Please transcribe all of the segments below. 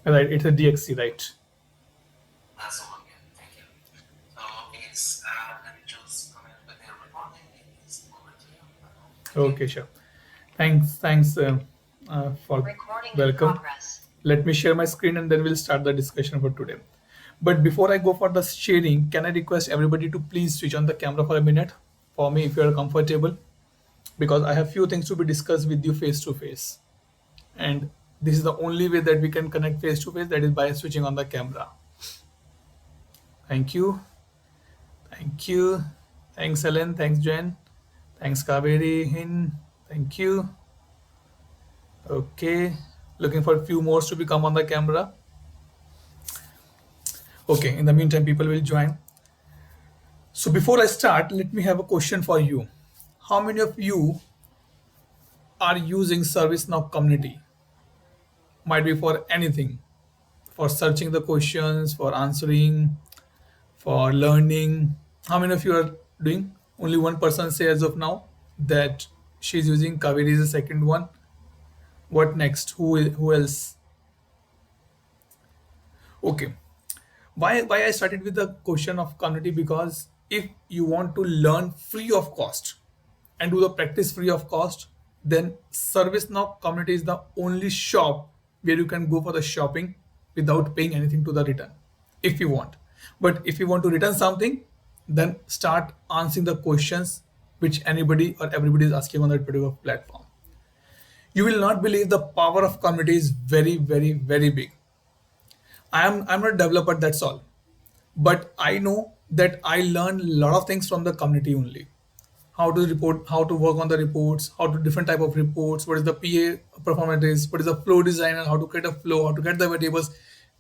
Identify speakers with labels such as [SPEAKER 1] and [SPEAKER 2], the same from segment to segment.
[SPEAKER 1] Right, it's a DXC, right?
[SPEAKER 2] That's all again. Thank you. So please let me just come in with your recording. It's over to you.
[SPEAKER 1] Okay, sure. Thanks for
[SPEAKER 2] Recording in
[SPEAKER 1] welcome.
[SPEAKER 2] progress.
[SPEAKER 1] Let me share my screen and then we'll start the discussion for today. But before I go for the sharing, can I request everybody to please switch on the camera for a minute for me if you are comfortable? Because I have few things to be discussed with you face to face. And this is the only way that we can connect face to face, that is by switching on the camera. Thank you. Thank you. Thanks, Ellen. Thanks, Jen. Thanks, Kaveri. Hin. Thank you. Okay. Looking for a few more to become on the camera. Okay. In the meantime, people will join. So before I start, let me have a question for you. How many of you are using ServiceNow community? Might be for anything, for searching the questions, for answering, for learning. How many of you are doing? Only one person say as of now that she's using. Kaveri is the second one. What next? Who else? Okay. Why I started with the question of community? Because if you want to learn free of cost and do the practice free of cost, then ServiceNow community is the only shop where you can go for the shopping without paying anything to the return if you want. But if you want to return something, then start answering the questions which anybody or everybody is asking on that particular platform. You will not believe the power of community is very, very, very big. I'm not a developer, that's all. But I know that I learn a lot of things from the community only. How to report, how to work on the reports, how to different type of reports, what is the PA performance is, what is the flow designer, how to create a flow, how to get the variables.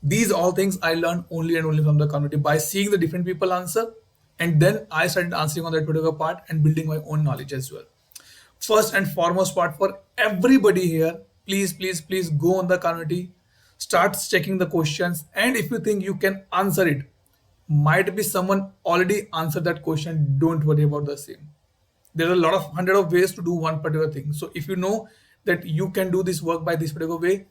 [SPEAKER 1] These all things I learned only and only from the community by seeing the different people answer. And then I started answering on that particular part and building my own knowledge as well. First and foremost part for everybody here, please go on the community, start checking the questions, and if you think you can answer it, might be someone already answered that question, don't worry about the same. There are a lot of hundred of ways to do one particular thing. So if you know that you can do this work by this particular way,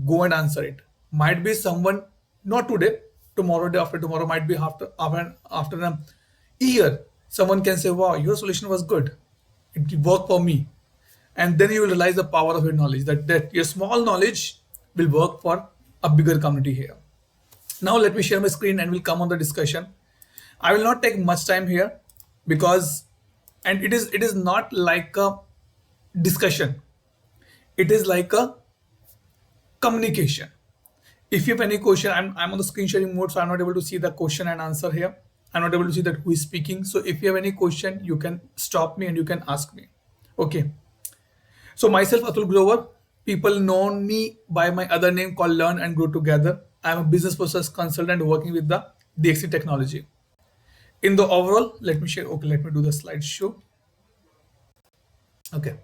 [SPEAKER 1] go and answer it. Might be someone, not today, tomorrow, day after tomorrow, might be after a year, someone can say, wow, your solution was good, it worked for me. And then you will realize the power of your knowledge, that your small knowledge will work for a bigger community here. Now let me share my screen and we'll come on the discussion. I will not take much time here because, and it is not like a discussion, it is like a communication. If you have any question, I'm on the screen sharing mode, so I'm not able to see the question and answer here. I'm not able to see that who is speaking. So if you have any question, you can stop me and you can ask me. Okay. So myself, Atul Grover, people know me by my other name called Learn and Grow Together. I'm a business process consultant working with the DXC technology. In the overall, let me share. Okay, let me do the slideshow. Okay.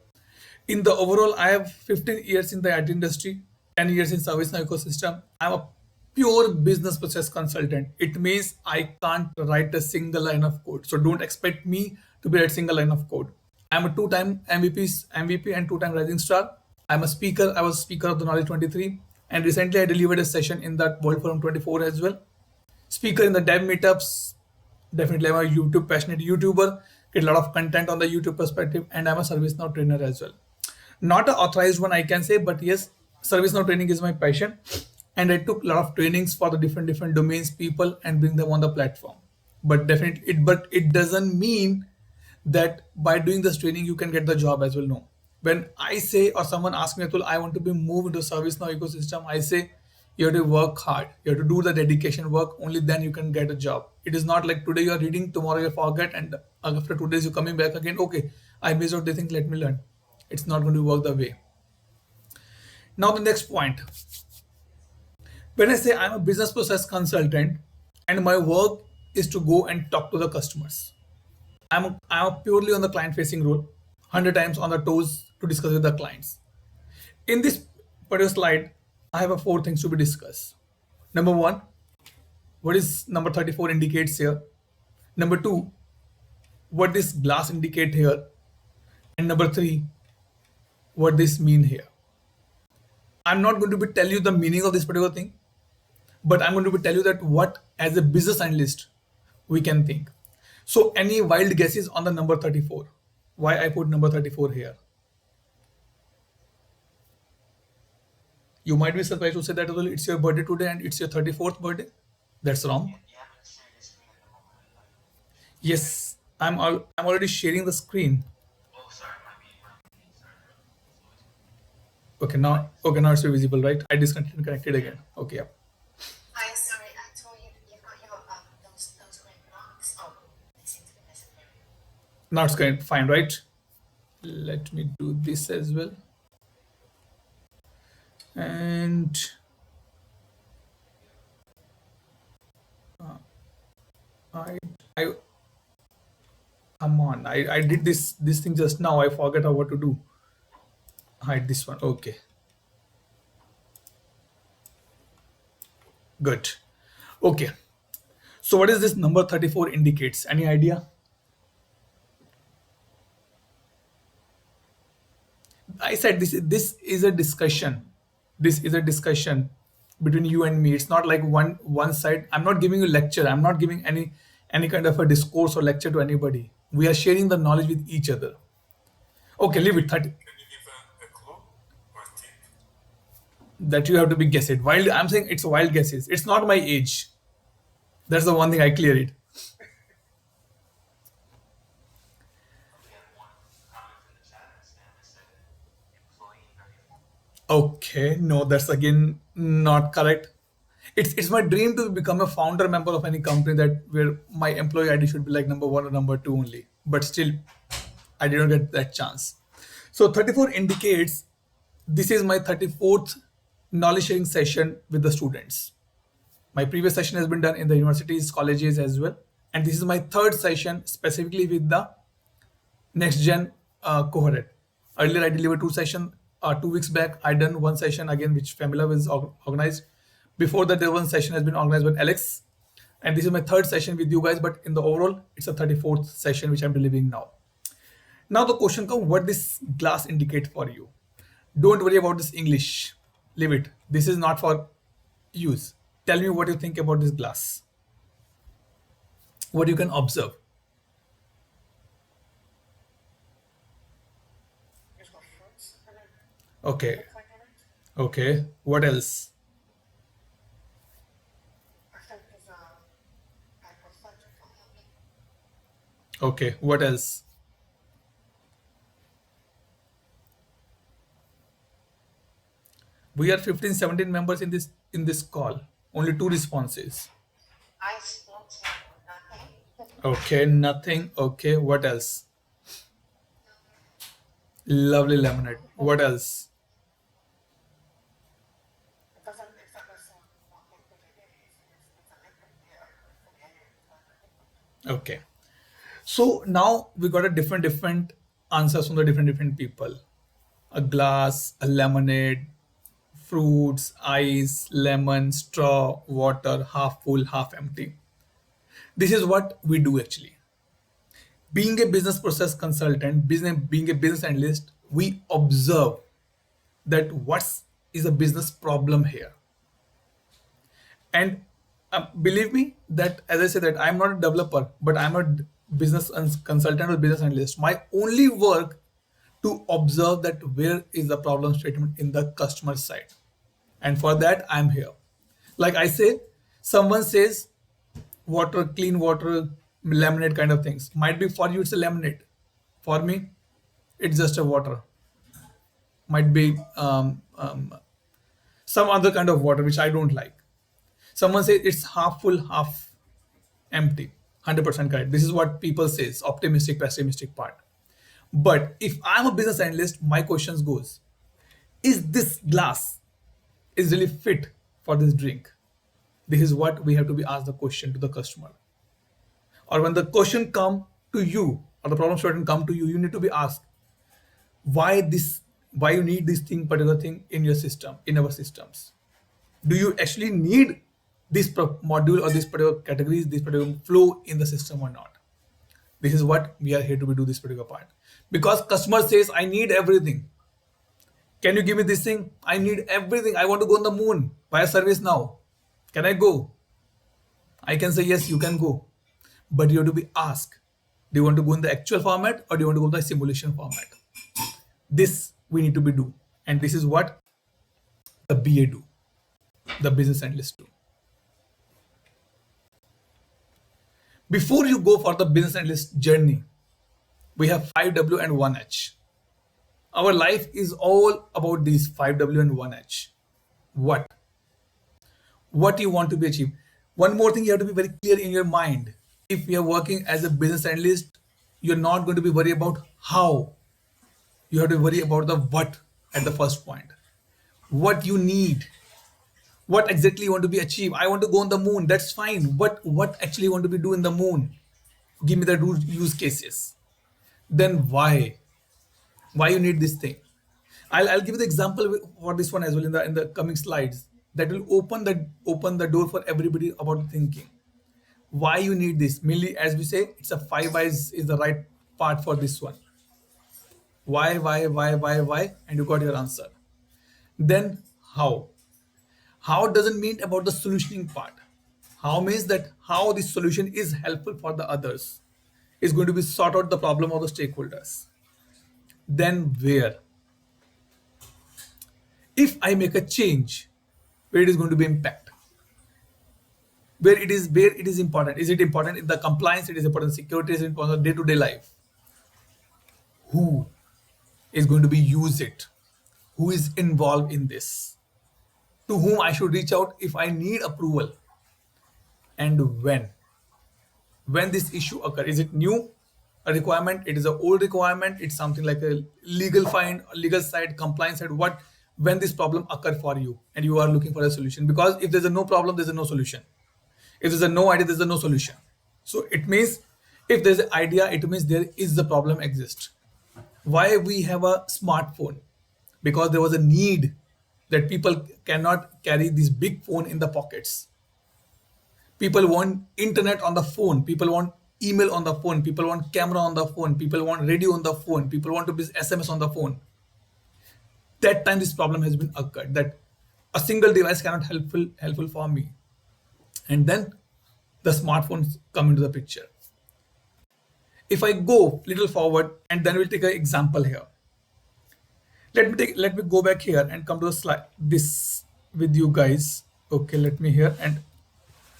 [SPEAKER 1] In the overall, I have 15 years in the IT industry, 10 years in ServiceNow ecosystem. I'm a pure business process consultant. It means I can't write a single line of code. So don't expect me to be write single line of code. I'm a two-time MVP and two-time Rising Star. I'm a speaker. I was speaker of the Knowledge 23, and recently I delivered a session in that World Forum 24 as well. Speaker in the dev meetups. Definitely, I'm a YouTube passionate YouTuber. Get a lot of content on the YouTube perspective, and I'm a ServiceNow trainer as well. Not an authorized one, I can say, but yes, ServiceNow training is my passion, and I took a lot of trainings for the different domains, people, and bring them on the platform. But it doesn't mean that by doing this training you can get the job as well. No. When I say or someone asks me, Atul, I want to be moved into ServiceNow ecosystem, I say you have to work hard. You have to do the dedication work. Only then you can get a job. It is not like today you are reading, tomorrow you forget, and after 2 days you're coming back again. Okay, I missed out. They think let me learn. It's not going to work the way. Now the next point. When I say I'm a business process consultant and my work is to go and talk to the customers, I'm purely on the client facing role, 100 times on the toes to discuss with the clients. In this particular slide, I have four things to be discussed. Number one, what is number 34 indicates here. Number two, what this glass indicate here. And number three, what this mean here. I'm not going to tell you the meaning of this particular thing. But I'm going to tell you that what as a business analyst we can think. So any wild guesses on the number 34? Why I put number 34 here? You might be surprised to say that well, it's your birthday today and it's your 34th birthday. That's wrong.
[SPEAKER 2] You haven't shared the screen at the moment.
[SPEAKER 1] Yes, I'm already sharing the screen.
[SPEAKER 2] Oh, sorry, might be, sorry.
[SPEAKER 1] Okay, now it's visible, right? I disconnected and connected again. Okay, yeah.
[SPEAKER 2] Hi, sorry, I told you you've got your those red marks. Oh, they seem to be disappearing.
[SPEAKER 1] Now it's going fine, right? Let me do this as well. And I I come on. I did this thing just now. I forgot what to do. Hide this one. Okay. Good. Okay. So what is this number 34 indicates? Any idea? I said this is a discussion. This is a discussion between you and me. It's not like one side. I'm not giving you lecture. I'm not giving any kind of a discourse or lecture to anybody. We are sharing the knowledge with each other. Okay, leave it 30.
[SPEAKER 2] Can you give a clue or tip?
[SPEAKER 1] That you have to be guess it. Wild. I'm saying it's wild guesses. It's not my age. That's the one thing I clear it.
[SPEAKER 2] We have one comment in the chat. Sam said employee 34.
[SPEAKER 1] Okay, no, that's again not correct. It's my dream to become a founder member of any company that where my employee ID should be like number one or number two only. But still, I didn't get that chance. So 34 indicates this is my 34th knowledge sharing session with the students. My previous session has been done in the universities, colleges as well. And this is my third session specifically with the NextGen cohort. Earlier, I delivered two sessions. 2 weeks back, I done one session again, which Famila was organized. Before that, there one session has been organized by Alex, and this is my third session with you guys. But in the overall, it's a 34th session which I'm delivering now. Now the question comes: what this glass indicate for you? Don't worry about this English. Leave it. This is not for use. Tell me what you think about this glass. What you can observe.
[SPEAKER 2] There's got fruits in it.
[SPEAKER 1] Okay.
[SPEAKER 2] Looks like in it.
[SPEAKER 1] Okay. What else?
[SPEAKER 2] I think there's a hypothetical.
[SPEAKER 1] Okay. What else? We are 15, 17 members in this call. Only two responses.
[SPEAKER 2] I spoke to nothing.
[SPEAKER 1] Okay, nothing. Okay, what else? Lovely lemonade. What else?
[SPEAKER 2] It doesn't exactly say what liquid it is. It's a liquid beer. Forget it.
[SPEAKER 1] Okay. So now we got a different answers from the different people. A glass, a lemonade, fruits, ice, lemon, straw, water, half full, half empty. This is what we do actually. Being a business process consultant, being a business analyst, we observe that what is a business problem here. And believe me that as I say that I'm not a developer, but I'm a business consultant or business analyst. My only work to observe that where is the problem statement in the customer side, and for that I'm here. Like I say, someone says water, clean water, lemonade kind of things. Might be for you it's a lemonade. For me, it's just a water. Might be some other kind of water which I don't like. Someone says it's half full, half empty. 100% correct. This is what people says, optimistic, pessimistic part. But if I'm a business analyst, my questions goes, is this glass is really fit for this drink? This is what we have to be asked the question to the customer. Or when the question come to you or the problem statement come to you, you need to be asked why you need this thing, particular thing in your system, in our systems. Do you actually need this module or this particular categories, this particular flow in the system or not? This is what we are here to do this particular part. Because customer says, I need everything. Can you give me this thing? I need everything. I want to go on the moon via service now. Can I go? I can say yes, you can go. But you have to be asked, do you want to go in the actual format or do you want to go in the simulation format? This we need to be do. And this is what the BA do, the business analyst do. Before you go for the business analyst journey, we have 5W and 1H. Our life is all about these 5W and 1H. What? What you want to be achieved. One more thing you have to be very clear in your mind. If you are working as a business analyst, you're not going to be worried about how. You have to worry about the what at the first point. What you need. What exactly you want to be achieved. I want to go on the moon. That's fine. What actually you want to be doing in the moon? Give me the use cases. Then why? Why you need this thing? I'll give you the example for this one as well in the coming slides. That will open the door for everybody about thinking. Why you need this? Mainly, as we say, it's a 5 whys is the right part for this one. Why, and you got your answer. Then how? How doesn't mean about the solutioning part. How means that how this solution is helpful for the others. Is going to be sort out the problem of the stakeholders. Then where? If I make a change, where it is going to be impact? Where it is important? Is it important in the compliance? It is important in security. Is it important in day-to-day life? Who is going to be use it? Who is involved in this? To whom I should reach out if I need approval? And when? When this issue occur? Is it new? A requirement? It is an old requirement? It's something like a legal fine, legal side, compliance side. What? When this problem occur for you and you are looking for a solution? Because if there's a no problem, there's a no solution. If there's a no idea, there's a no solution. So it means if there's an idea, it means there is the problem exists. Why we have a smartphone? Because there was a need that people cannot carry this big phone in the pockets. People want internet on the phone. People want email on the phone. People want camera on the phone. People want radio on the phone. People want to be SMS on the phone. That time this problem has been occurred, that a single device cannot helpful for me. And then the smartphones come into the picture. If I go little forward, and then we'll take an example here. Let me go back here and come to the slide this with you guys. Okay, let me here and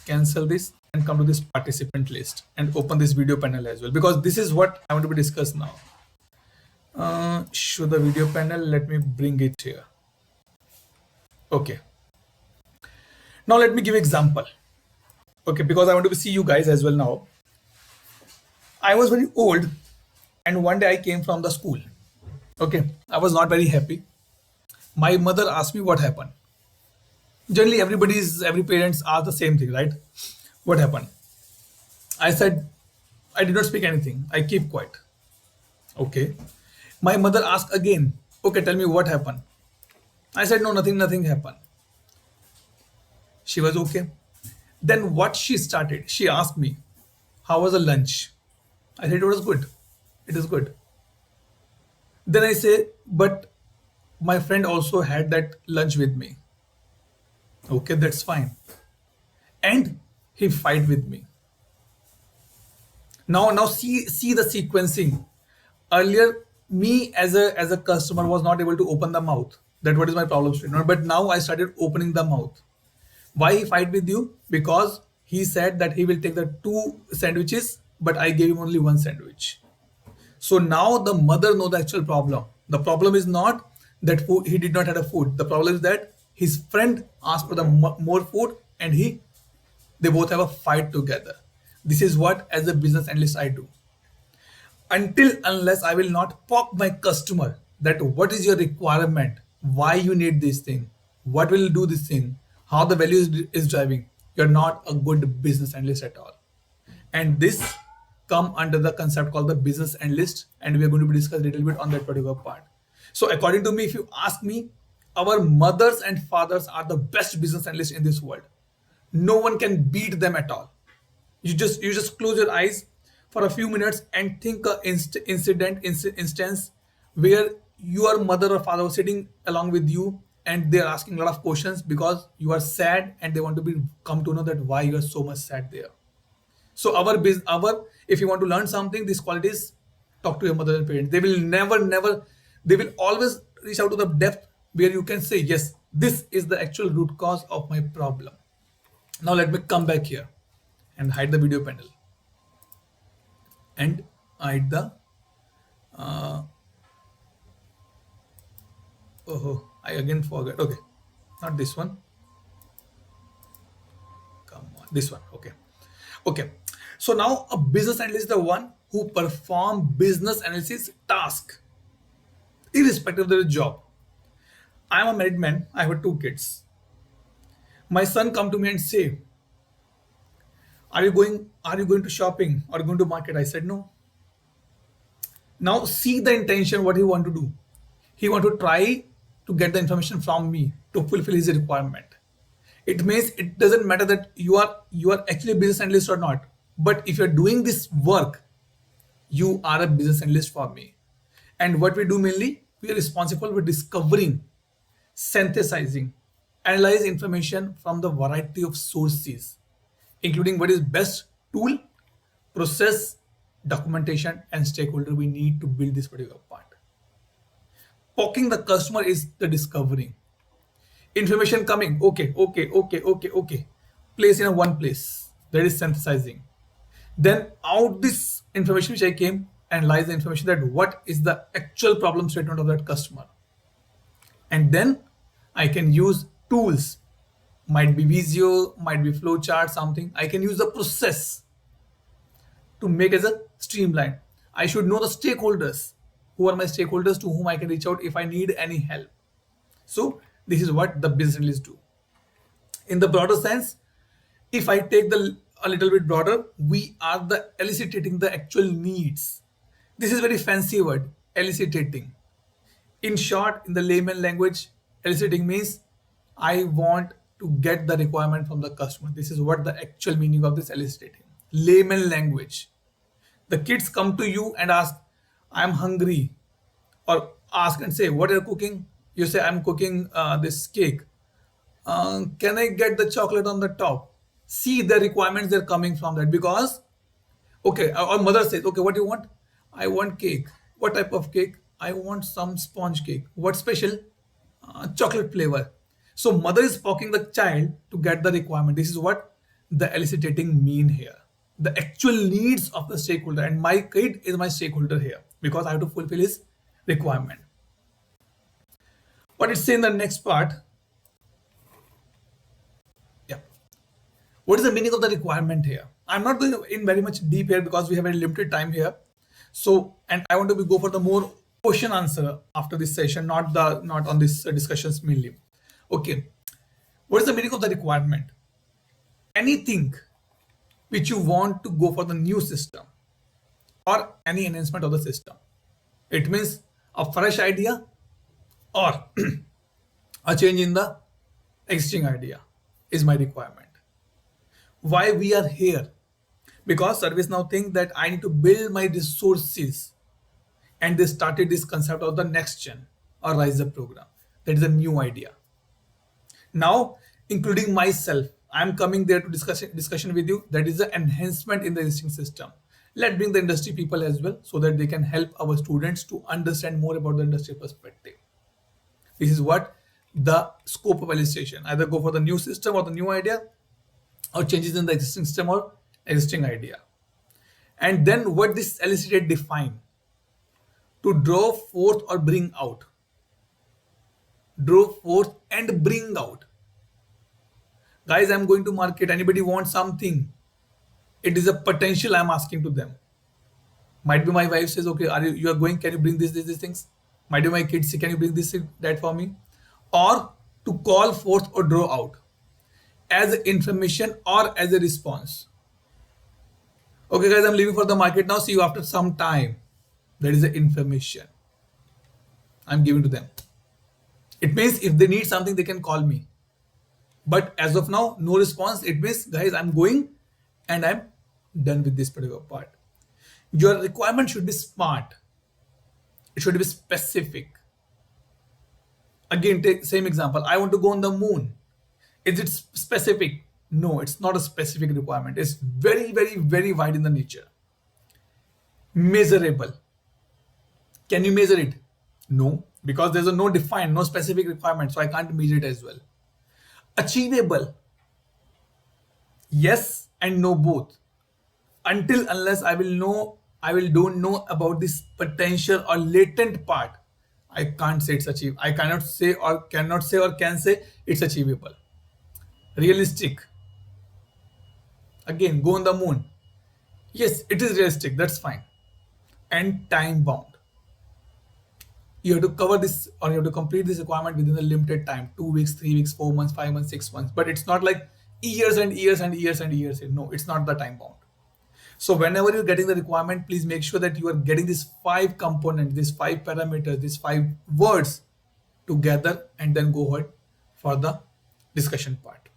[SPEAKER 1] cancel this and come to this participant list and open this video panel as well, because this is what I want to be discussed now. Show the video panel. Let me bring it here. Okay. Now let me give example. Okay, because I want to see you guys as well now. I was very old, and one day I came from the school. Okay, I was not very happy. My mother asked me what happened. Generally, every parents ask the same thing, right? What happened? I said, I did not speak anything. I keep quiet. Okay. My mother asked again, okay, tell me what happened. I said, no, nothing happened. She was okay. Then what she started, she asked me, how was the lunch? I said, it was good. It is good. Then I say, but my friend also had that lunch with me. Okay, that's fine. And he fight with me. Now see the sequencing. Earlier, me as a customer was not able to open the mouth. That what is my problem statement. But now I started opening the mouth. Why he fight with you? Because he said that he will take the 2 sandwiches, but I gave him only 1 sandwich. So now the mother knows the actual problem. The problem is not that food, he did not have a food. The problem is that his friend asked for the more food, and they both have a fight together. This is what as a business analyst I do. Unless I will not poke my customer that what is your requirement, why you need this thing, what will do this thing, how the value is driving, you're not a good business analyst at all. And this come under the concept called the business analyst, and we are going to be discussing a little bit on that particular part. So according to me, if you ask me, our mothers and fathers are the best business analysts in this world. No one can beat them at all. You just close your eyes for a few minutes and think a instance where your mother or father was sitting along with you and they're asking a lot of questions because you are sad and they want to be come to know that why you are so much sad there. So our if you want to learn something, these qualities, talk to your mother and parents. They will never, they will always reach out to the depth where you can say, yes, this is the actual root cause of my problem. Now let me come back here and hide the video panel and hide the oh, I again forgot. Okay, not this one. Come on, this one. Okay, okay. So now a business analyst is the one who perform business analysis task irrespective of their job. I am a married man. I have two kids. My son come to me and say, Are you going to shopping or going to market?" I said no. Now see the intention. What he want to do? He want to try to get the information from me to fulfill his requirement. It means it doesn't matter that you are actually a business analyst or not. But if you're doing this work, you are a business analyst for me. And what we do mainly, we are responsible for discovering, synthesizing, analyze information from the variety of sources, including what is best tool, process, documentation, and stakeholder we need to build this particular part. Poking the customer is the discovering. Information coming, okay. Place in a one place. That is synthesizing. Then out this information which I came and lies the information that what is the actual problem statement of that customer. And then I can use tools, might be Visio, might be flowchart, something. I can use the process to make as a streamline. I should know the stakeholders. Who are my stakeholders to whom I can reach out if I need any help? So this is what the business analysts do. In the broader sense, if I take the a little bit broader, we are the eliciting the actual needs. This is very fancy word, eliciting. In short, in the layman language, eliciting means I want to get the requirement from the customer. This is what the actual meaning of this eliciting. Layman language. The kids come to you and ask, I am hungry, or ask and say, what are you cooking? You say, I'm cooking this cake. Can I get the chocolate on the top? See the requirements they're coming from that, because okay, our mother says, okay, what do you want? I want cake. What type of cake? I want some sponge cake. What special? Chocolate flavor. So mother is poking the child to get the requirement. This is what the eliciting mean here. The actual needs of the stakeholder, and my kid is my stakeholder here because I have to fulfill his requirement. What it say in the next part? Yeah. What is the meaning of the requirement here? I'm not going in very much deep here because we have a limited time here. So, and I want to go for the more question answer after this session, not on this discussions mainly. Okay. What is the meaning of the requirement? Anything which you want to go for the new system or any enhancement of the system. It means a fresh idea or a change in the existing idea is my requirement. Why we are here? Because ServiceNow think that I need to build my resources, and they started this concept of the NextGen or Rise Up program. That is a new idea. Now, including myself, I am coming there to discussion with you. That is the enhancement in the existing system. Let's bring the industry people as well so that they can help our students to understand more about the industry perspective. This is what the scope of illustration. Either go for the new system or the new idea, or changes in the existing system or existing idea. And then what this elicited define? To draw forth or bring out. Draw forth and bring out. Guys, I'm going to market. Anybody want something? It is a potential I'm asking to them. Might be my wife says, okay, you are going, can you bring these things? Might be my kids say, can you bring this, that for me? Or to call forth or draw out as information or as a response. Okay, guys, I'm leaving for the market now. See you after some time. That is the information I'm giving to them. It means if they need something, they can call me. But as of now, no response. It means, guys, I'm going and I'm done with this particular part. Your requirement should be smart. It should be specific. Again, take same example. I want to go on the moon. Is it specific? No, it's not a specific requirement. It's very, very, very wide in the nature. Measurable. Can you measure it? No, because there's a no defined, no specific requirement, so I can't measure it as well. Achievable. Yes and no both. Until unless I will don't know about this potential or latent part, I can't say it's achievable. I cannot say or cannot say or can say it's achievable. Realistic. Again, go on the moon. Yes, it is realistic. That's fine. And time bound. You have to cover this or you have to complete this requirement within a limited time, 2 weeks, 3 weeks, 4 months, 5 months, 6 months. But it's not like years and years and years and years. No, it's not the time bound. So whenever you're getting the requirement, please make sure that you are getting these 5 components, these 5 parameters, these 5 words together, and then go ahead for the discussion part.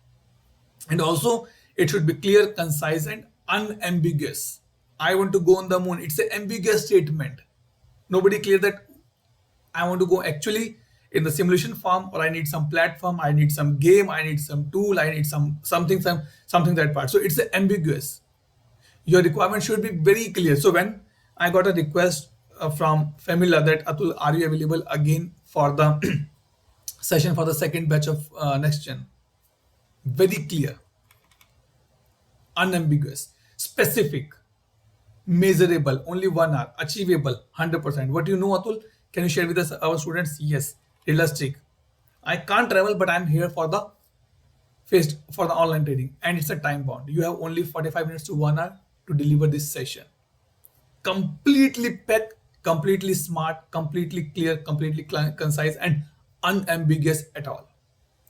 [SPEAKER 1] And also, it should be clear, concise, and unambiguous. I want to go on the moon. It's an ambiguous statement. Nobody clear that I want to go actually in the simulation form, or I need some platform, I need some game, I need some tool, I need something that part. So it's ambiguous. Your requirement should be very clear. So when I got a request from Famila that Atul, are you available again for the session for the second batch of NextGen? Very clear, unambiguous, specific, measurable, only 1 hour, achievable, 100%. What do you know, Atul? Can you share with us, our students? Yes, realistic. I can't travel, but I'm here for the for the online trading, and it's a time bound. You have only 45 minutes to 1 hour to deliver this session. Completely packed, completely smart, completely clear, completely concise, and unambiguous at all.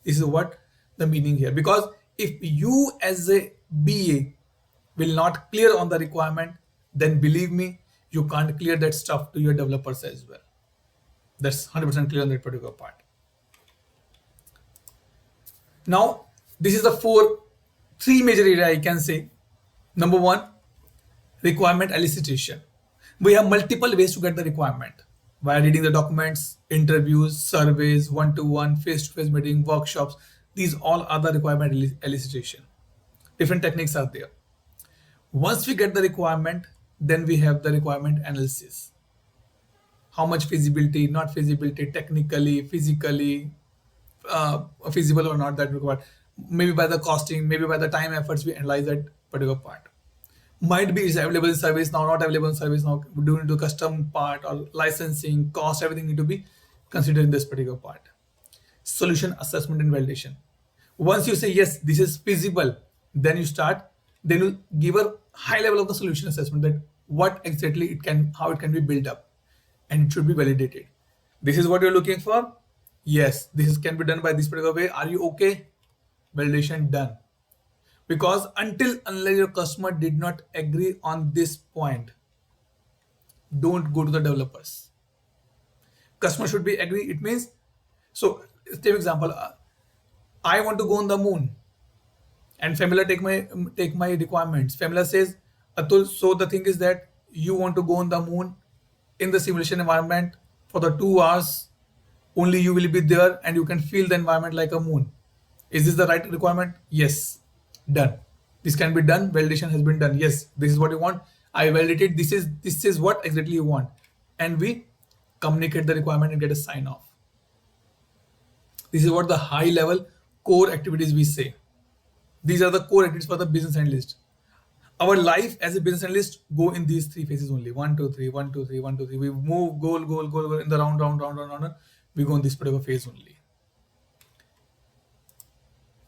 [SPEAKER 1] This is what the meaning here. Because if you as a BA will not clear on the requirement, then believe me, you can't clear that stuff to your developers as well. That's 100% clear on that particular part. Now, this is the three major area I can say. Number one, requirement elicitation. We have multiple ways to get the requirement via reading the documents, interviews, surveys, one-to-one, face-to-face meeting, workshops. These all are the requirement elicitation. Different techniques are there. Once we get the requirement, then we have the requirement analysis. How much feasibility, not feasibility, technically, physically, feasible or not, that required. Maybe by the costing, maybe by the time efforts, we analyze that particular part. Might be it's available in service now, not available in service now, due to custom part or licensing, cost, everything need to be considered in this particular part. Solution assessment and validation. Once you say, yes, this is feasible, then you give a high level of the solution assessment that what exactly how it can be built up, and it should be validated. This is what you're looking for. Yes, this can be done by this particular way. Are you okay? Validation done. Because unless your customer did not agree on this point, don't go to the developers. Customer should be agree. It means, so same example, I want to go on the moon, and Famila take my requirements. Famila says, Atul, so the thing is that you want to go on the moon in the simulation environment for the 2 hours. Only you will be there, and you can feel the environment like a moon. Is this the right requirement? Yes. Done. This can be done. Validation has been done. Yes, this is what you want. I validated. This is what exactly you want, and we communicate the requirement and get a sign off. This is what the high level core activities we say. These are the core activities for the business analyst. Our life as a business analyst go in these 3 phases only. 1, 2, 3, 1, 2, 3, 1, 2, 3. We move, goal in the round. We go in this particular phase only.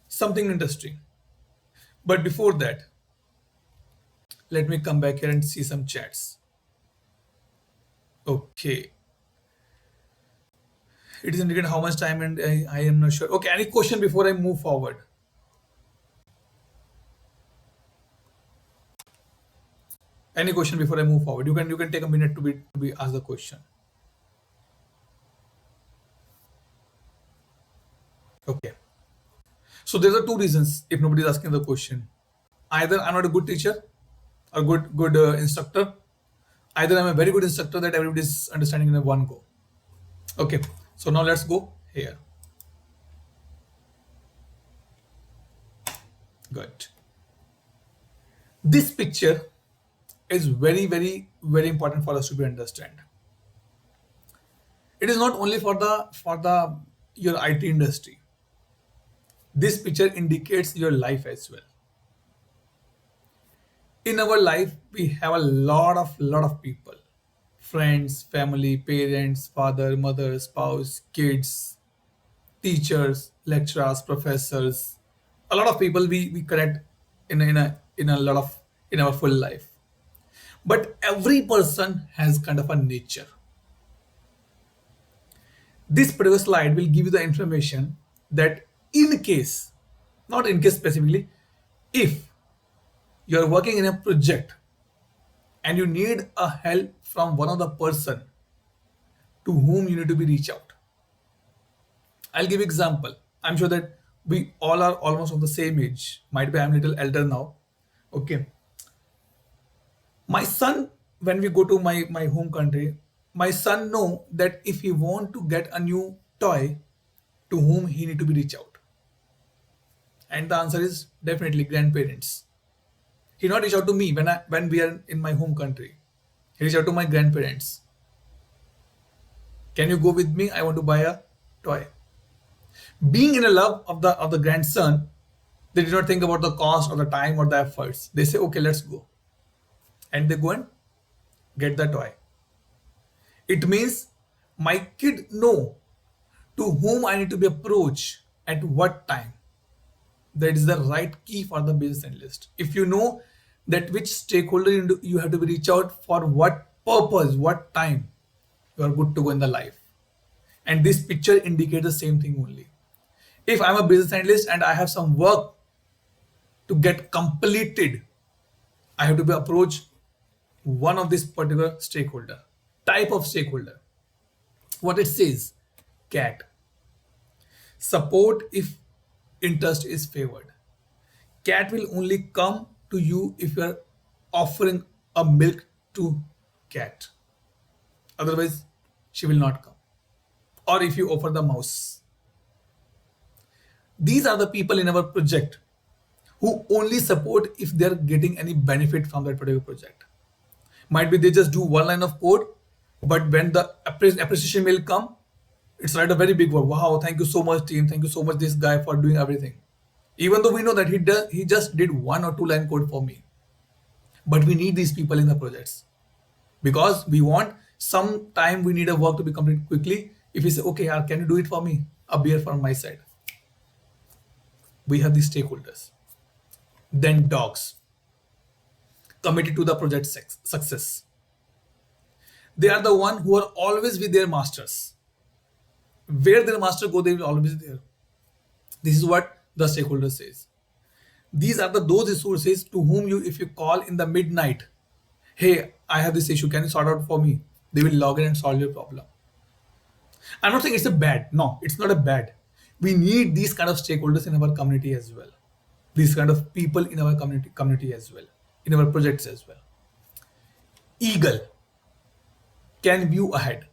[SPEAKER 1] Something interesting. But before that, let me come back here and see some chats. Okay. It is indicated how much time, and I am not sure. Okay, any question before I move forward? Any question before I move forward? You can take a minute to be asked the question. Okay. So there are 2 reasons if nobody is asking the question. Either I'm not a good teacher or good instructor. Either I'm a very good instructor that everybody is understanding in a one go. Okay. So now let's go here. Good. This picture is very, very, very important for us to be understand. It is not only for the your IT industry. This picture indicates your life as well. In our life, we have a lot of people, friends, family, parents, father, mother, spouse, kids, teachers, lecturers, professors, a lot of people we connect in a lot of in our full life. But every person has kind of a nature. This particular slide will give you the information that in case, not in case specifically, if you are working in a project and you need a help from one of the person to whom you need to be reach out. I'll give example. I'm sure that we all are almost of the same age. Might be I'm a little elder now. Okay. My son, when we go to my home country, my son know that if he want to get a new toy, to whom he need to be reach out. And the answer is definitely grandparents. He not reach out to me when we are in my home country. He reach out to my grandparents. Can you go with me? I want to buy a toy. Being in a love of the grandson, they did not think about the cost or the time or the efforts. They say, okay, let's go. And they go and get the toy. It means my kid know to whom I need to be approached at what time. That is the right key for the business analyst. If you know that which stakeholder you have to be reach out for what purpose, what time, you are good to go in the life. And this picture indicates the same thing only. If I'm a business analyst and I have some work to get completed, I have to be approach one of this particular stakeholder, type of stakeholder. What it says, cat. Support if interest is favored. Cat will only come to you if you are offering a milk to cat. Otherwise, she will not come. Or if you offer the mouse. These are the people in our project who only support if they are getting any benefit from that particular project. Might be they just do one line of code, but when the appreciation will come, it's like a very big word. Wow, thank you so much, team. Thank you so much, this guy, for doing everything. Even though we know that he just did 1 or 2 line code for me. But we need these people in the projects because we want some time we need a work to be completed quickly. If we say, okay, yaar, can you do it for me? A beer from my side. We have these stakeholders. Then dogs, committed to the project success. They are the one who are always with their masters. Where their master go, they will always be there. This is what the stakeholder says. These are those resources to whom you, if you call in the midnight, hey, I have this issue, can you sort out for me? They will log in and solve your problem. I'm not saying it's a bad. No, it's not a bad. We need these kind of stakeholders in our community as well. These kind of people in our community as well, in our projects as well. Eagle can view ahead.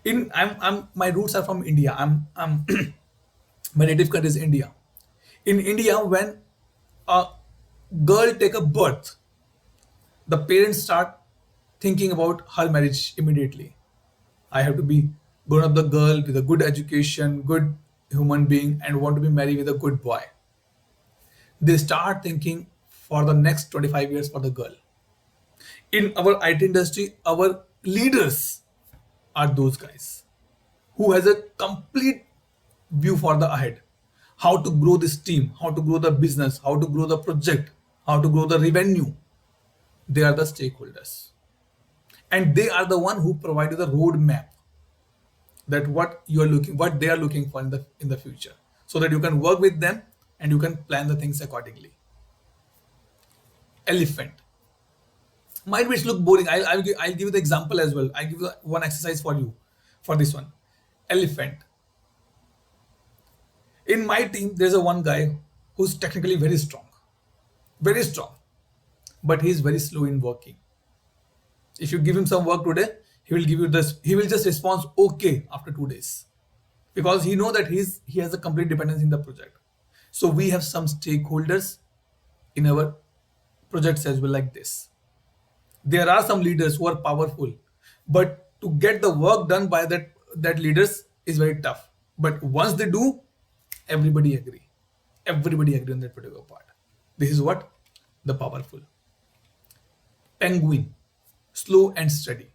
[SPEAKER 1] I'm my roots are from India. I'm my native country is India. In India, when a girl take a birth, the parents start thinking about her marriage immediately. I have to be grown up the girl with a good education, good human being, and want to be married with a good boy. They start thinking for the next 25 years for the girl. In our IT industry, our leaders are those guys who has a complete view for the ahead. How to grow this team, how to grow the business, how to grow the project, how to grow the revenue. They are the stakeholders. And they are the one who provide you the roadmap that what they are looking for in the future. So that you can work with them and you can plan the things accordingly. Elephant. Might be it look boring. I'll give you the example as well. I'll give you one exercise for you for this one. Elephant. In my team, there's a one guy who's technically very strong, but he's very slow in working. If you give him some work today, he will give you this. He will just respond okay after 2 days, because he know that he has a complete dependence in the project. So we have some stakeholders in our projects as well, like this. There are some leaders who are powerful, but to get the work done by that leaders is very tough. But once they do, everybody agree. Everybody agree on that particular part. This is what the powerful. Penguin, slow and steady.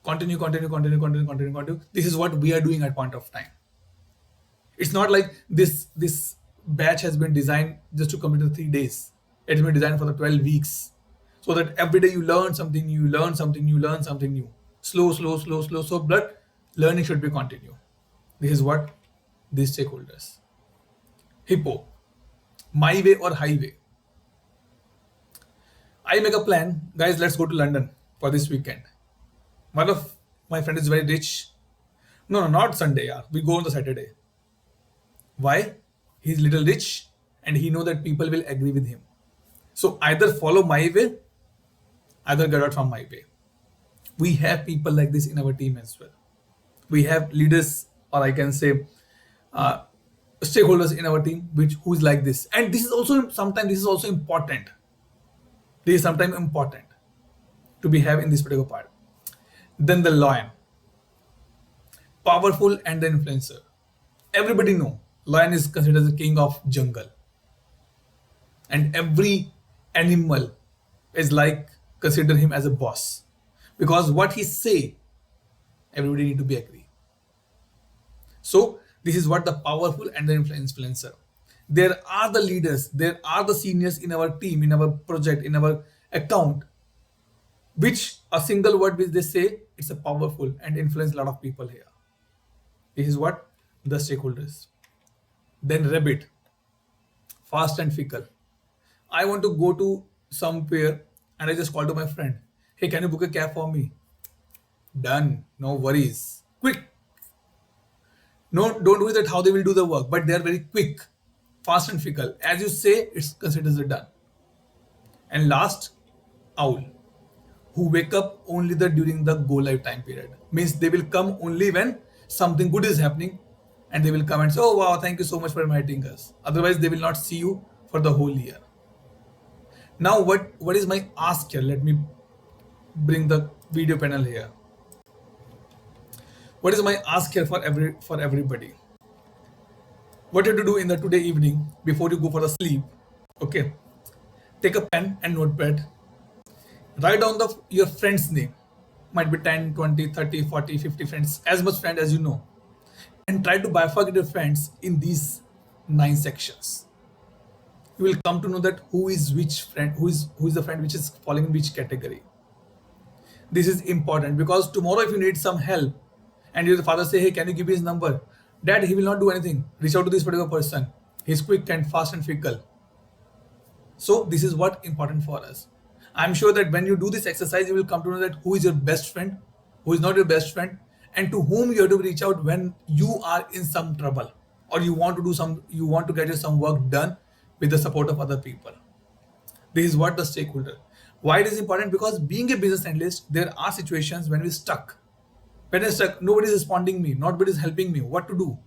[SPEAKER 1] Continue, continue, continue, continue, continue, continue. This is what we are doing at point of time. It's not like this batch has been designed just to complete in 3 days. It's been designed for the 12 weeks. So that every day you learn something new, you learn something new, learn something new. Slow, slow, slow, slow. So but learning should be continued. This is what these stakeholders. Hippo, my way or highway. I make a plan, guys. Let's go to London for this weekend. One of my friend is very rich. No, no, not Sunday. Yeah, we go on the Saturday. Why? He's little rich, and he know that people will agree with him. So either follow my way, either get out from my way. We have people like this in our team as well. We have leaders, or I can say, uh, stakeholders in our team, which who's like this. And this is also sometimes this is also important. This is sometimes important to be have in this particular part. Then the lion, powerful and the influencer. Everybody know lion is considered the king of jungle, and every animal is like consider him as a boss because what he say, everybody need to be agree. So this is what the powerful and the influencer. There are the leaders, there are the seniors in our team, in our project, in our account, which a single word which they say, it's a powerful and influence a lot of people here. This is what the stakeholders. Then rabbit, fast and fickle. I want to go to somewhere and I just call to my friend, hey, can you book a cab for me? Done, no worries. Quick. No, don't worry that how they will do the work, but they are very quick, fast and fickle. As you say, it's considered as done. And last, owl, who wake up only during the go live time period. Means they will come only when something good is happening, and they will come and say, oh wow, thank you so much for inviting us. Otherwise, they will not see you for the whole year. Now, what is my ask here? Let me bring the video panel here. What is my ask here for everybody? What you have to do in the today evening before you go for the sleep? Okay, take a pen and notepad. Write down your friend's name. Might be 10, 20, 30, 40, 50 friends, as much friend as you know. And try to bifurcate your friends in these 9 sections. You will come to know that who is which friend, who is the friend which is falling in which category. This is important because tomorrow if you need some help and your father say, hey, can you give me his number? Dad, he will not do anything. Reach out to this particular person. He's quick and fast and fickle. So this is what important for us. I'm sure that when you do this exercise, you will come to know that who is your best friend, who is not your best friend, and to whom you have to reach out when you are in some trouble or you want to get some work done with the support of other people. This is what the stakeholder. Why it is important? Because being a business analyst, there are situations when we're stuck. When I'm stuck, nobody is responding me, nobody is helping me. What to do?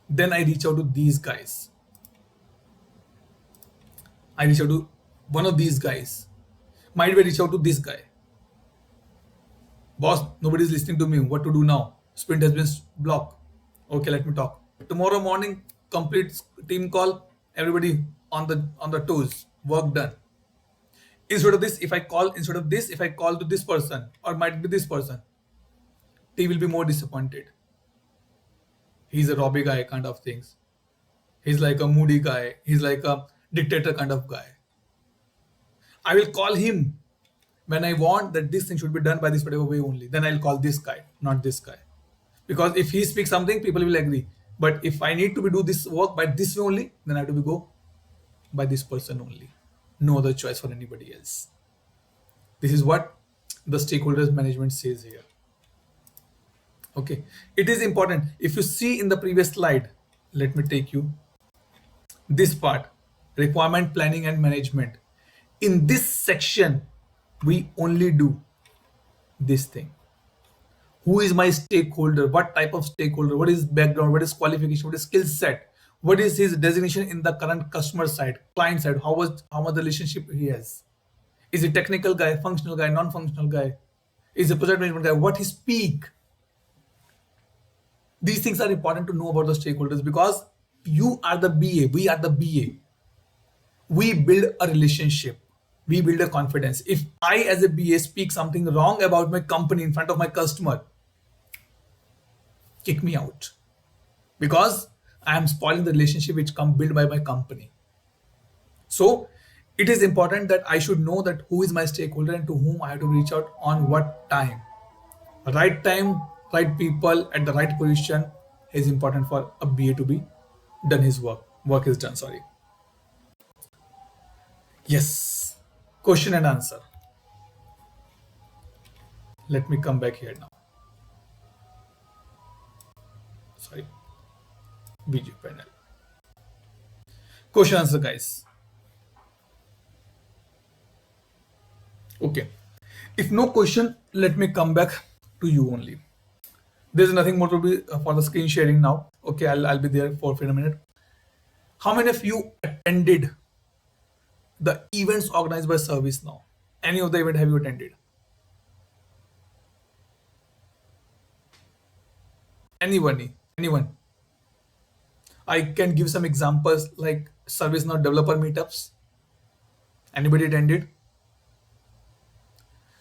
[SPEAKER 1] Then I reach out to these guys. I reach out to one of these guys. Might be reach out to this guy. Boss, nobody is listening to me. What to do now? Sprint has been blocked. Okay, let me talk. Tomorrow morning, complete team call. Everybody on the toes. Work done. Instead of this, if I call to this person or might be this person, he will be more disappointed. He's a Robbie guy kind of things. He's like a moody guy. He's like a dictator kind of guy. I will call him when I want that this thing should be done by this particular way only. Then I'll call this guy, not this guy. Because if he speaks something, people will agree. But if I need to do this work by this way only, then I have to go by this person only. No other choice for anybody else. This is what the stakeholders management says here. Okay, it is important. If you see in the previous slide, let me take you this part, requirement planning and management. In this section, we only do this thing. Who is my stakeholder? What type of stakeholder? What is background? What is qualification? What is skill set? What is his designation in the current customer side, client side? How much the relationship he has? Is he technical guy, functional guy, non-functional guy? Is he project management guy? What he speak? These things are important to know about the stakeholders because you are the BA, we are the BA. We build a relationship, we build a confidence. If I as a BA speak something wrong about my company in front of my customer, kick me out because I am spoiling the relationship which come built by my company. So it is important that I should know that who is my stakeholder and to whom I have to reach out on what time. Right time, right people at the right position is important for a BA to be done his work. Work is done, sorry. Yes. Question and answer. Let me come back here now. Sorry. BG panel. Question answer, guys. Okay. If no question, let me come back to you only. There's nothing more to be for the screen sharing now. Okay, I'll be there for a minute. How many of you attended the events organized by ServiceNow? Any of the event have you attended? Anyone? Anyone? I can give some examples like ServiceNow developer meetups. Anybody attended?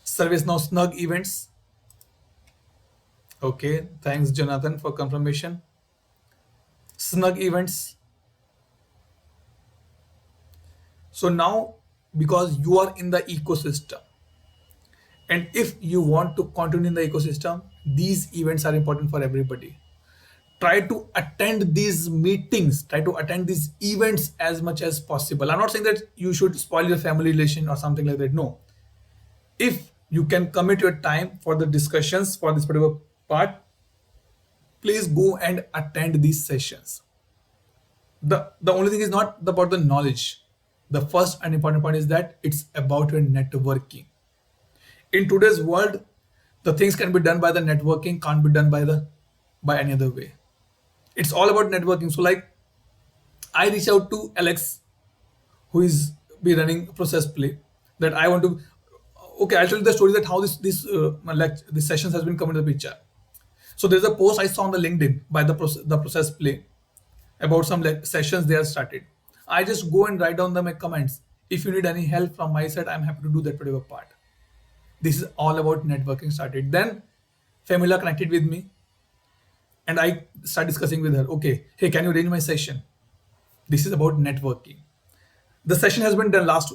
[SPEAKER 1] ServiceNow Snug events. Okay, thanks Jonathan for confirmation. Snug events. So now, because you are in the ecosystem, and if you want to continue in the ecosystem, these events are important for everybody. Try to attend these meetings, try to attend these events as much as possible. I'm not saying that you should spoil your family relation or something like that. No. If you can commit your time for the discussions for this particular part, please go and attend these sessions. The only thing is not about the knowledge. The first and important point is that it's about your networking. In today's world, the things can be done by the networking, can't be done by any other way. It's all about networking. So like I reach out to Alex, who is be running process play, that I want to. Okay, I'll tell you the story that how this sessions has been coming to the picture. So there's a post I saw on the LinkedIn by the process play about some sessions they have started. I just go and write down my comments. If you need any help from my side, I'm happy to do that particular part. This is all about networking started. Then Famila connected with me and I start discussing with her. Okay, hey, can you arrange my session? This is about networking. The session has been done last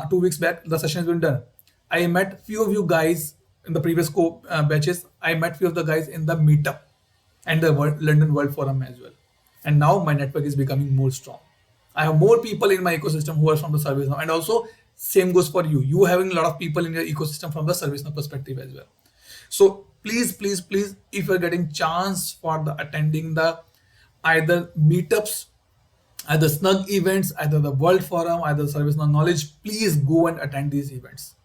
[SPEAKER 1] 2 weeks back. The session has been done. I met few of you guys in the previous batches. I met few of the guys in the meetup and the London World Forum as well. And now my network is becoming more strong. I have more people in my ecosystem who are from the ServiceNow, and also same goes for you. You having a lot of people in your ecosystem from the ServiceNow perspective as well. So please, if you're getting chance for the attending the either meetups, either Snug events, either the World Forum, either ServiceNow Knowledge, please go and attend these events.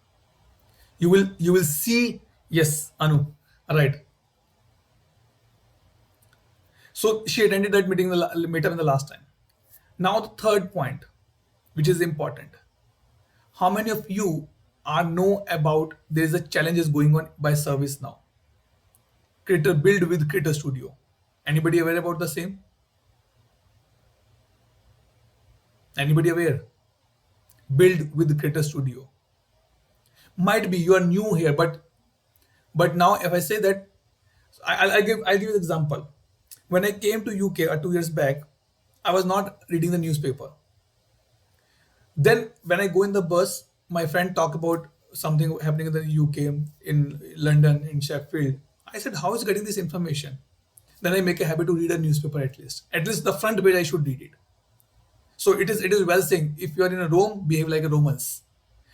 [SPEAKER 1] You will see. Yes, Anu, right. So she attended that meetup in the last time. Now the third point, which is important. How many of you know about there is a challenges going on by ServiceNow? Creator build with Creator Studio. Anybody aware about the same? Anybody aware? Build with Creator Studio. Might be you are new here, but now if I say that, I'll give you an example. When I came to UK 2 years back, I was not reading the newspaper. Then when I go in the bus, my friend talk about something happening in the UK, in London, in Sheffield. I said, how is getting this information? Then I make a habit to read a newspaper at least. At least the front page I should read it. So it is well saying, if you are in a Rome, behave like a Romans.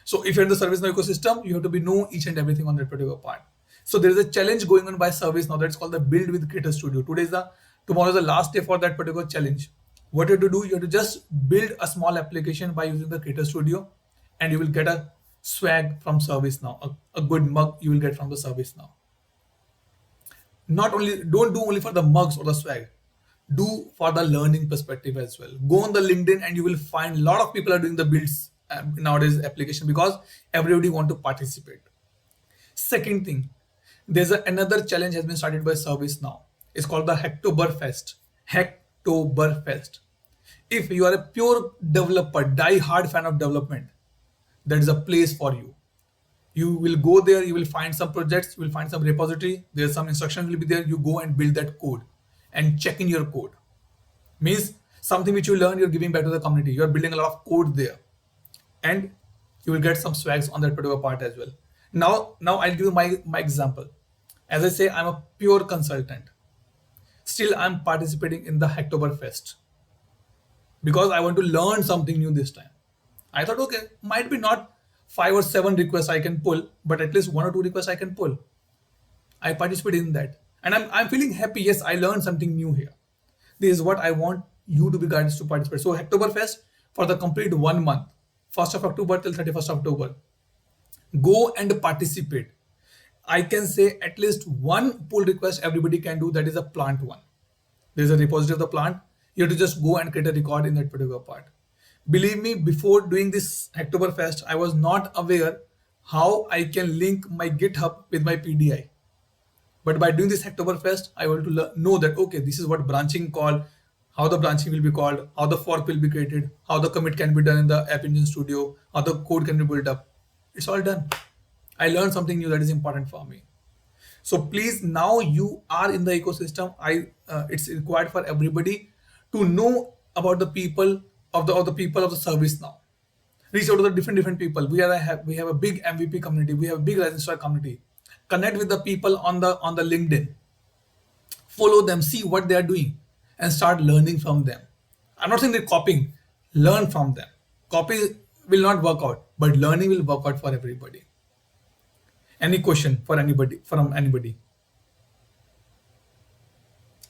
[SPEAKER 1] So if you're in the ServiceNow ecosystem, you have to be know each and everything on that particular part. So there is a challenge going on by ServiceNow that's called the Build with Creator Studio. Tomorrow is the last day for that particular challenge. What you have to do, you have to just build a small application by using the Creator Studio, and you will get a swag from ServiceNow, a good mug you will get from the ServiceNow. Not only, don't do only for the mugs or the swag. do for the learning perspective as well. Go on the LinkedIn and you will find a lot of people are doing the builds nowadays application because everybody want to participate. Second thing, another challenge has been started by Service now. It's called the Hacktoberfest. Hacktoberfest. If you are a pure developer, die-hard fan of development, that is a place for you. You will go there, you will find some projects, you will find some repository, there's some instructions will be there, you go and build that code and check in your code. Means something which you learn, you're giving back to the community. You're building a lot of code there. And you will get some swags on that particular part as well. Now I'll give you my example. As I say, I'm a pure consultant. Still, I'm participating in the Hacktoberfest because I want to learn something new this time. I thought, okay, might be not 5 or 7 requests I can pull, but at least 1 or 2 requests I can pull. I participated in that. And I'm feeling happy. Yes, I learned something new here. This is what I want you to be guided to participate. So Hacktoberfest for the complete 1 month, 1st of October till 31st October. Go and participate. I can say at least one pull request everybody can do, that is a plant one. There's a repository of the plant. You have to just go and create a record in that particular part. Believe me, before doing this Hacktoberfest, I was not aware how I can link my GitHub with my PDI. But by doing this Hacktoberfest, I want to know that, okay, this is what branching called, how the branching will be called, how the fork will be created, how the commit can be done in the App Engine Studio, how the code can be built up. It's all done. I learned something new that is important for me. So please, now you are in the ecosystem. It's required for everybody to know about the people of the people of the service now. Reach out to the different people. We have a big MVP community. We have a big registrar community. Connect with the people on the LinkedIn. Follow them, see what they are doing, and start learning from them. I'm not saying they're copying. Learn from them. Copy will not work out, but learning will work out for everybody. Any question for anybody from anybody?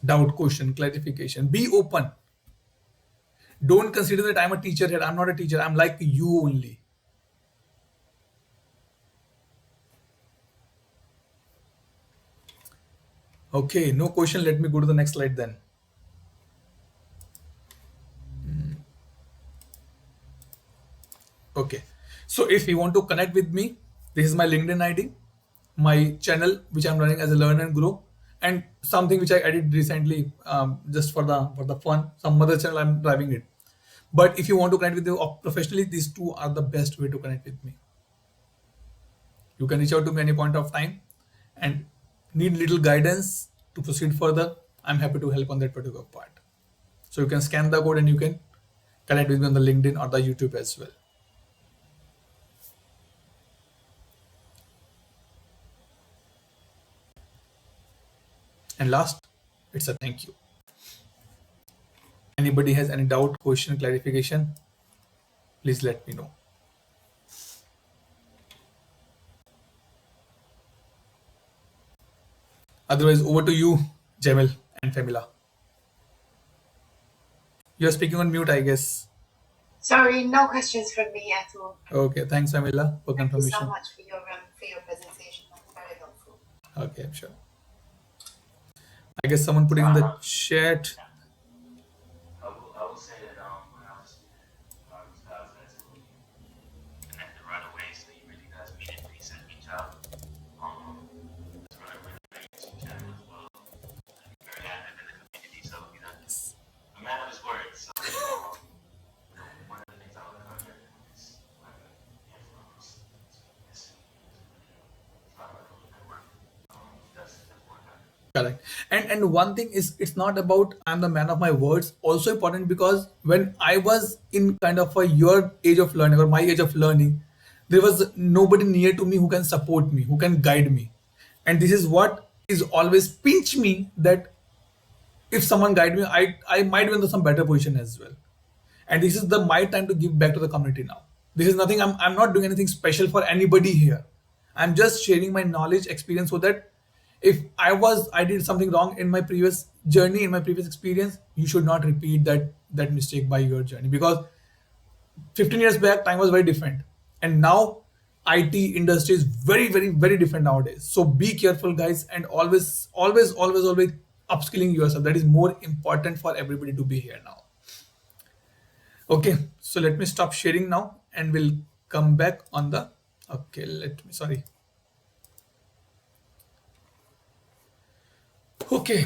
[SPEAKER 1] Doubt, question, clarification. Be open. Don't consider that I'm a teacher here. I'm not a teacher. I'm like you only. Okay, no question. Let me go to the next slide then. Okay, so if you want to connect with me, this is my LinkedIn ID, my channel which I'm running as a Learn and Grow, and something which I added recently just for the fun. Some other channel I'm driving it. But if you want to connect with me professionally, these two are the best way to connect with me. You can reach out to me any point of time, and need little guidance to proceed further. I'm happy to help on that particular part. So you can scan the code and you can connect with me on the LinkedIn or the YouTube as well. And last, it's a thank you. Anybody has any doubt, question, clarification, please let me know. Otherwise, over to you, Jamil and Famila. You're speaking on mute, I guess.
[SPEAKER 2] Sorry, no questions from me at all.
[SPEAKER 1] Okay, thanks, Famila, for
[SPEAKER 2] Thank you
[SPEAKER 1] confirmation.
[SPEAKER 2] so much for your presentation. That's very helpful.
[SPEAKER 1] Okay, I'm sure. I guess someone putting in the chat.
[SPEAKER 2] I will say that when I was guys actually connected right away, so he really does mean it. He said reach out. It's really great YouTube channel as well. Very active in the community, so he's a man of his word. So one of the things I would encourage is influence.
[SPEAKER 1] Correct. And one thing is, it's not about I'm the man of my words. Also important because when I was in kind of your age of learning or my age of learning, there was nobody near to me who can support me, who can guide me. And this is what is always pinch me, that if someone guide me, I might be in some better position as well. And this is my time to give back to the community now. This is nothing, I'm not doing anything special for anybody here. I'm just sharing my knowledge, experience, so that if I did something wrong in my previous journey, in my previous experience, you should not repeat that mistake by your journey, because 15 years back time was very different, and now IT industry is very, very, very different nowadays. So be careful, guys, and always upskilling yourself. That is more important for everybody to be here now. Okay, so let me stop sharing now and we'll come back on the. Okay, let me, sorry. Okay,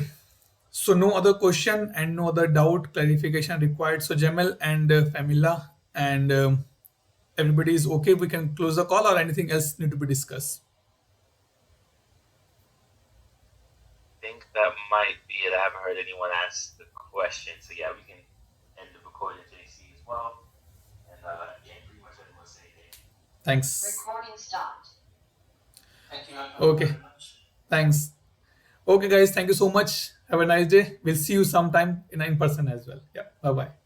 [SPEAKER 1] so no other question and no other doubt, clarification required. So Jamel and Famila and everybody is okay. We can close the call or anything else need to be discussed.
[SPEAKER 2] I think that might be it. I haven't heard anyone ask the question, so yeah, we can end the recording, JC, as well. And yeah, pretty much everyone say thank you.
[SPEAKER 1] Thanks.
[SPEAKER 3] Recording stopped.
[SPEAKER 4] Thank you
[SPEAKER 1] Okay.
[SPEAKER 4] very much.
[SPEAKER 1] Thanks. Okay, guys, thank you so much. Have a nice day. We'll see you sometime in person as well. Yeah, bye bye.